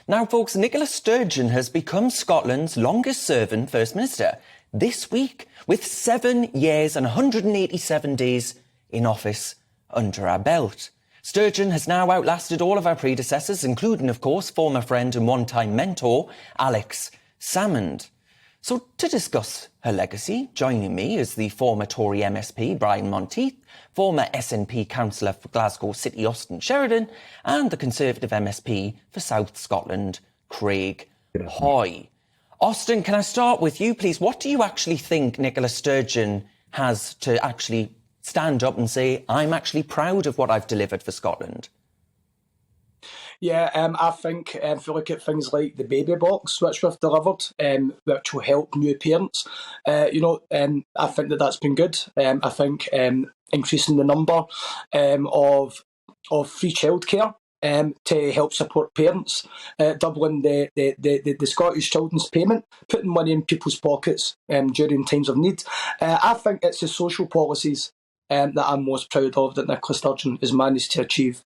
Now, folks, Nicola Sturgeon has become Scotland's longest-serving First Minister this week, with 7 years and 187 days in office under our belt. Sturgeon has now outlasted all of our predecessors, including, of course, former friend and one-time mentor, Alex Salmond. So, to discuss her legacy, joining me is the former Tory MSP, Brian Monteith, former SNP councillor for Glasgow City Austin Sheridan, and the Conservative MSP for South Scotland, Craig Hoy. Austin, can I start with you, please? What do you actually think Nicola Sturgeon has to actually stand up and say, I'm actually proud of what I've delivered for Scotland? Yeah, I think if you look at things like the baby box, which we've delivered, which will help new parents, I think that's been good. I think increasing the number of free childcare to help support parents, doubling the Scottish Children's Payment, putting money in people's pockets during times of need. I think it's the social policies that I'm most proud of that Nicola Sturgeon has managed to achieve.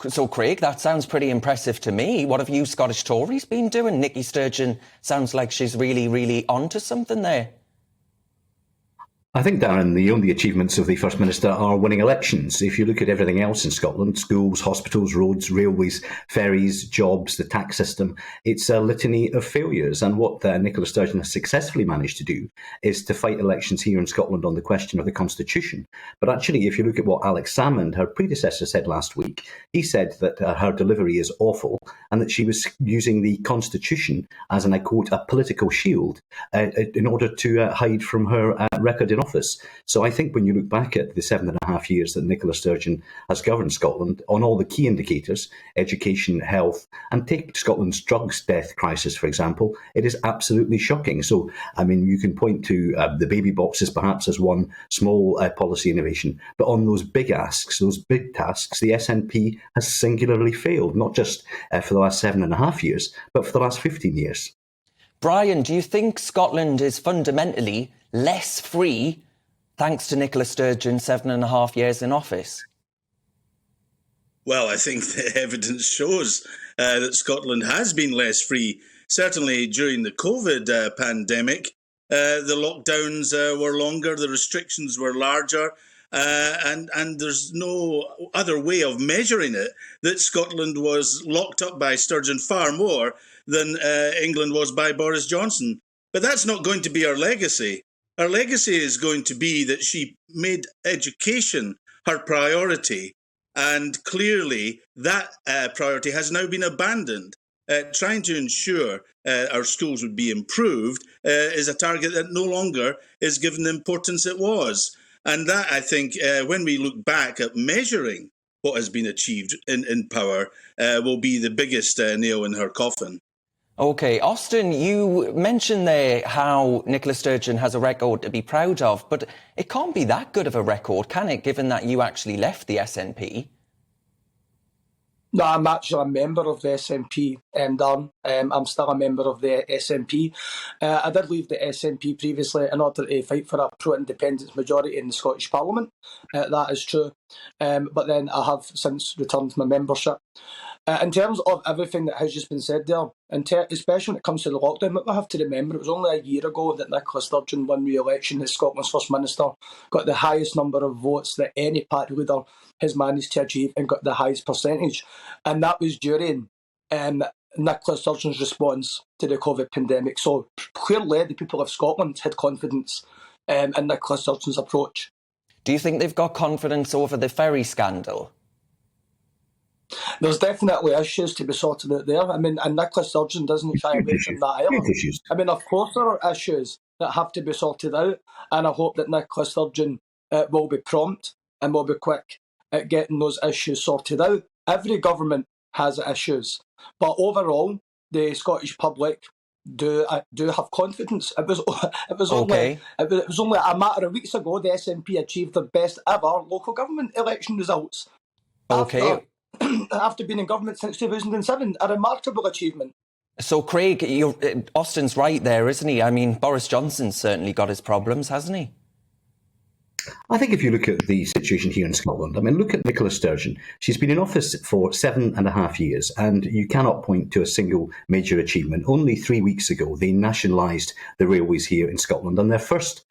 So, Craig, that sounds pretty impressive to me. What have you Scottish Tories been doing? Nicky Sturgeon sounds like she's really onto something there. I think, Darren, the only achievements of the First Minister are winning elections. If you look at everything else in Scotland, schools, hospitals, roads, railways, ferries, jobs, the tax system, it's a litany of failures. And what Nicola Sturgeon has successfully managed to do is to fight elections here in Scotland on the question of the Constitution. But actually, if you look at what Alex Salmond, her predecessor, said last week, he said that her delivery is awful and that she was using the Constitution as, and I quote, a political shield in order to hide from her record in office. So I think when you look back at the 7.5 years that Nicola Sturgeon has governed Scotland, on all the key indicators, education, health, and take Scotland's drugs death crisis, for example, it is absolutely shocking. So, I mean, you can point to the baby boxes perhaps as one small policy innovation, but on those big asks, those big tasks, the SNP has singularly failed, not just for the last 7.5 years, but for the last 15 years. Brian, do you think Scotland is fundamentally less free thanks to Nicola Sturgeon's 7.5 years in office? Well, I think the evidence shows that Scotland has been less free. Certainly during the COVID pandemic, the lockdowns were longer, the restrictions were larger, and there's no other way of measuring it that Scotland was locked up by Sturgeon far more than England was by Boris Johnson. But that's not going to be our legacy. Our legacy is going to be that she made education her priority, and clearly that priority has now been abandoned. Trying to ensure our schools would be improved is a target that no longer is given the importance it was. And that, I think, when we look back at measuring what has been achieved in power, will be the biggest nail in her coffin. OK, Austin, you mentioned there how Nicola Sturgeon has a record to be proud of, but it can't be that good of a record, can it, given that you actually left the SNP? No, I'm actually a member of the SNP, Darren. I'm still a member of the SNP. I did leave the SNP previously in order to fight for a pro-independence majority in the Scottish Parliament. That is true. But then I have since returned my membership. In terms of everything that has just been said there, especially when it comes to the lockdown, what we have to remember, it was only a year ago that Nicola Sturgeon won re-election as Scotland's First Minister, got the highest number of votes that any party leader has managed to achieve and got the highest percentage. And that was during Nicola Sturgeon's response to the COVID pandemic. So clearly the people of Scotland had confidence in Nicola Sturgeon's approach. Do you think they've got confidence over the ferry scandal? There's definitely issues to be sorted out there. I mean, and Nicola Sturgeon doesn't shy away from that either. I mean, of course there are issues that have to be sorted out, and I hope that Nicola Sturgeon will be prompt and will be quick at getting those issues sorted out. Every government has issues, but overall, the Scottish public do have confidence. It was only a matter of weeks ago the SNP achieved their best ever local government election results. After being in government since 2007, a remarkable achievement. So, Craig, Austin's right there, isn't he? I mean, Boris Johnson's certainly got his problems, hasn't he? I think if you look at the situation here in Scotland, I mean, look at Nicola Sturgeon. She's been in office for 7.5 years, and you cannot point to a single major achievement. Only 3 weeks ago, they nationalised the railways here in Scotland, and the first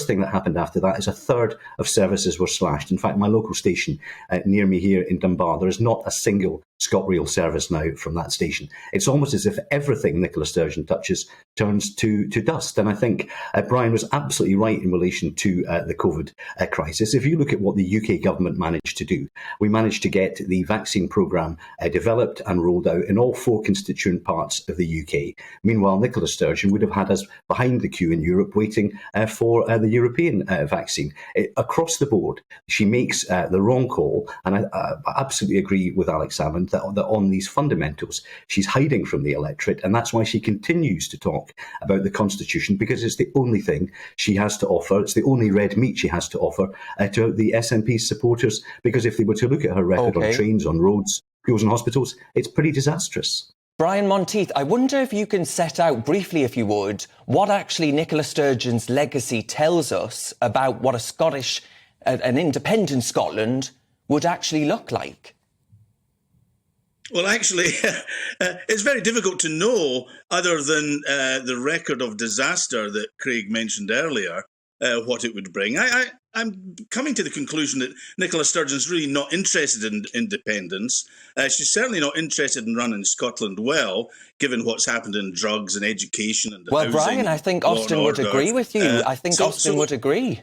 thing that happened after that is a third of services were slashed. In fact, my local station near me here in Dunbar, there is not a single ScotRail service now from that station. It's almost as if everything Nicola Sturgeon touches turns to dust. And I think Brian was absolutely right in relation to the COVID crisis. If you look at what the UK government managed to do, we managed to get the vaccine programme developed and rolled out in all 4 constituent parts of the UK. Meanwhile, Nicola Sturgeon would have had us behind the queue in Europe waiting for the European vaccine. Across the board, she makes the wrong call, and I absolutely agree with Alex Salmond that on these fundamentals, she's hiding from the electorate, and that's why she continues to talk about the Constitution, because it's the only thing she has to offer. It's the only red meat she has to offer to the SNP's supporters, because if they were to look at her record on trains, on roads, schools and hospitals, it's pretty disastrous. Brian Monteith, I wonder if you can set out briefly, if you would, what actually Nicola Sturgeon's legacy tells us about what an independent Scotland would actually look like. Well, actually, it's very difficult to know, other than the record of disaster that Craig mentioned earlier, what it would bring. I'm coming to the conclusion that Nicola Sturgeon's really not interested in independence. She's certainly not interested in running Scotland well, given what's happened in drugs and education and well, housing. Brian, I think Austin would agree with you. I think Austin would agree.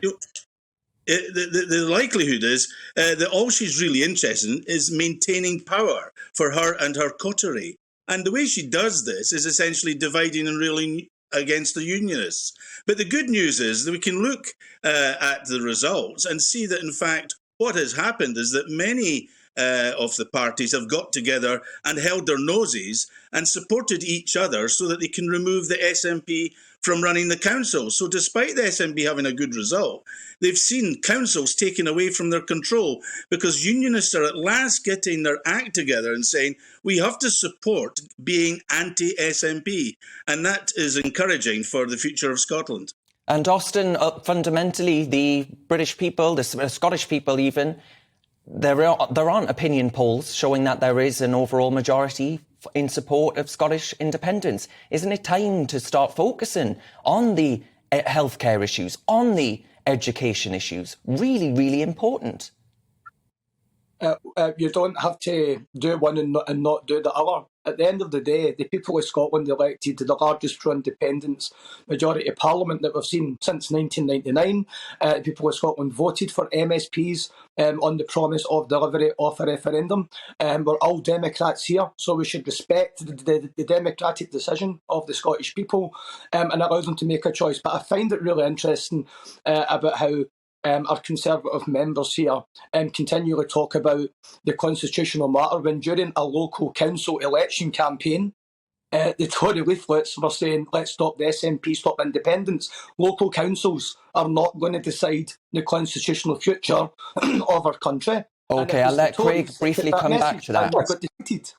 The likelihood is that all she's really interested in is maintaining power for her and her coterie. And the way she does this is essentially dividing and ruling against the unionists. But the good news is that we can look at the results and see that, in fact, what has happened is that many of the parties have got together and held their noses and supported each other so that they can remove the SNP from running the council. So despite the SNP having a good result, they've seen councils taken away from their control because unionists are at last getting their act together and saying, we have to support being anti-SNP. And that is encouraging for the future of Scotland. And Austin, fundamentally, the British people, the Scottish people even, there aren't opinion polls showing that there is an overall majority in support of Scottish independence. Isn't it time to start focusing on the healthcare issues, on the education issues? Really, really important. You don't have to do one and not do the other. At the end of the day, the people of Scotland elected the largest pro-independence majority of Parliament that we've seen since 1999. The people of Scotland voted for MSPs on the promise of delivery of a referendum. We're all Democrats here, so we should respect the democratic decision of the Scottish people and allow them to make a choice. But I find it really interesting about how our Conservative members here continually talk about the constitutional matter when during a local council election campaign, the Tory leaflets were saying, let's stop the SNP, stop independence. Local councils are not going to decide the constitutional future of our country. OK, I'll let Craig briefly come back to that. Got defeated.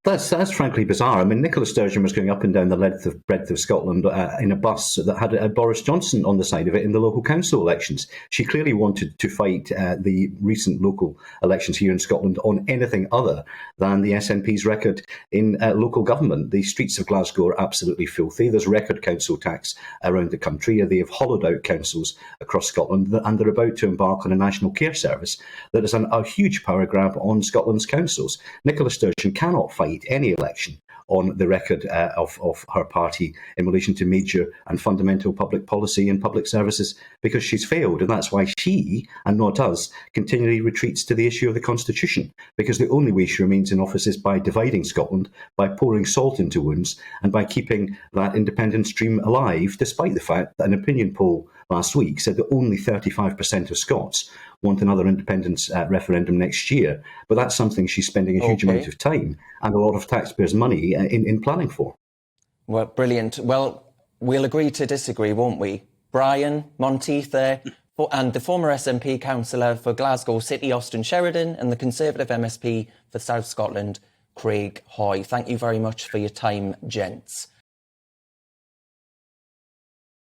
That's frankly bizarre. I mean, Nicola Sturgeon was going up and down the breadth of Scotland in a bus that had Boris Johnson on the side of it in the local council elections. She clearly wanted to fight the recent local elections here in Scotland on anything other than the SNP's record in local government. The streets of Glasgow are absolutely filthy. There's record council tax around the country. They have hollowed out councils across Scotland, and they're about to embark on a national care service that is a huge power grab on Scotland's councils. Nicola Sturgeon cannot fight any election on the record of her party in relation to major and fundamental public policy and public services because she's failed. And that's why she, and not us, continually retreats to the issue of the Constitution, because the only way she remains in office is by dividing Scotland, by pouring salt into wounds, and by keeping that independence dream alive, despite the fact that an opinion poll last week said that only 35% of Scots want another independence referendum next year. But that's something she's spending a huge amount of time and a lot of taxpayers' money in planning for. Well, brilliant. Well, we'll agree to disagree, won't we? Brian Monteith there, and the former SNP councillor for Glasgow City, Austin Sheridan, and the Conservative MSP for South Scotland, Craig Hoy. Thank you very much for your time, gents.